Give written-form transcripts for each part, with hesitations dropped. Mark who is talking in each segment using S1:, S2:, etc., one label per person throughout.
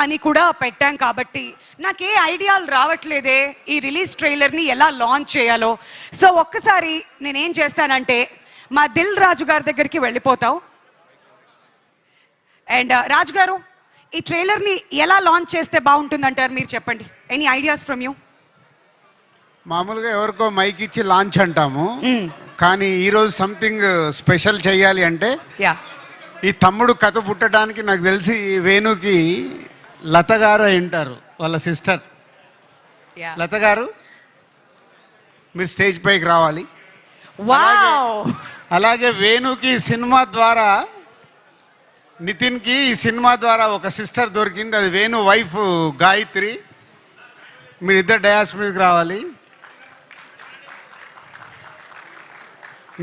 S1: అని కూడా పెట్టాం కాబట్టి నాకు ఏ ఐడియాలు రావట్లేదే ఈ రిలీజ్ ట్రైలర్ని ఎలా లాంచ్ చేయాలో. సో ఒక్కసారి నేనేం చేస్తానంటే మా దిల్ రాజు గారి దగ్గరికి వెళ్ళిపోతాం. అండ్ రాజు గారు, ఈ ట్రైలర్ని ఎలా లాంచ్ చేస్తే బాగుంటుందంటారు, మీరు చెప్పండి. Any ideas from you?
S2: మామూలుగా ఎవరికో మైక్ ఇచ్చి లాంచ్ అంటాము, కానీ ఈరోజు సంథింగ్ స్పెషల్ చేయాలి అంటే ఈ తమ్ముడు కథ పుట్టడానికి నాకు తెలిసి వేణుకి లత గారు ఉంటారు, వాళ్ళ సిస్టర్. లత గారు, మీరు స్టేజ్ పైకి రావాలి. అలాగే వేణుకి సినిమా ద్వారా, నితిన్కి ఈ సినిమా ద్వారా ఒక సిస్టర్ దొరికింది, అది వేణు వైఫ్ గాయత్రి. మీరిద్దరు డయాస్ మీదకి రావాలి.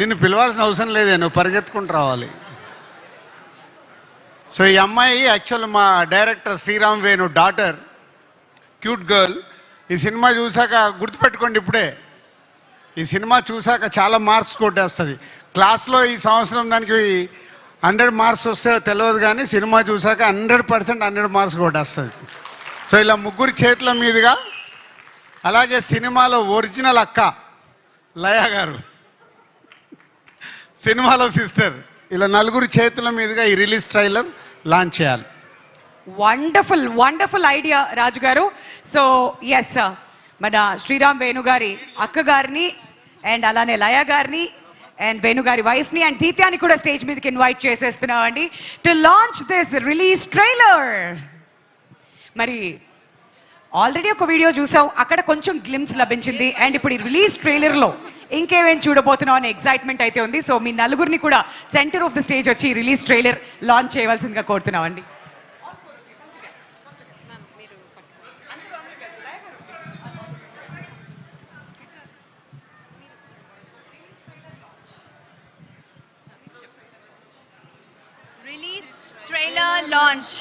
S2: నిన్ను పిలవాల్సిన అవసరం లేదే, నువ్వు పరిగెత్తుకుంటూ రావాలి. సో ఈ అమ్మాయి యాక్చువల్ మా director Sriram Venu daughter, cute girl. ఈ సినిమా చూసాక గుర్తుపెట్టుకోండి, ఇప్పుడే ఈ సినిమా చూసాక చాలా మార్క్స్ కొట్టేస్తుంది. క్లాస్లో ఈ సంవత్సరం దానికి 100 మార్క్స్ వస్తే తెలియదు, కానీ సినిమా చూసాక 100% 100 మార్క్స్ కొట్టేస్తుంది. సో ఇలా ముగ్గురు చేతుల మీదుగా, అలాగే సినిమాలో ఒరిజినల్ అక్క లయ గారు, సినిమాలో సిస్టర్, ఇలా నలుగురు చేతుల మీదుగా ఈ రిలీజ్ ట్రైలర్ లాంచ్ చేయాలి.
S1: వండర్ఫుల్ వండర్ఫుల్ ఐడియా రాజు గారు. సో ఎస్, మన శ్రీరామ్ వేణు గారి అక్క గారిని అండ్ అలానే లయ గారిని అండ్ వేణు గారి వైఫ్ని అండ్ దీత్యాని కూడా స్టేజ్ మీదకి ఇన్వైట్ చేసేస్తున్నామండి to launch this release trailer. మరి ఆల్రెడీ ఒక వీడియో చూసాం, అక్కడ కొంచెం గ్లిమ్స్ లభించింది. అండ్ ఇప్పుడు ఈ రిలీజ్ ట్రైలర్లో ఇంకేమేం చూడబోతున్నాం అనే ఎక్సైట్మెంట్ అయితే ఉంది. సో మీ నలుగురిని కూడా సెంటర్ ఆఫ్ ద స్టేజ్ వచ్చి రిలీజ్ ట్రైలర్ లాంచ్ చేయవలసిందిగా కోరుతున్నామండి.
S3: Release trailer launch.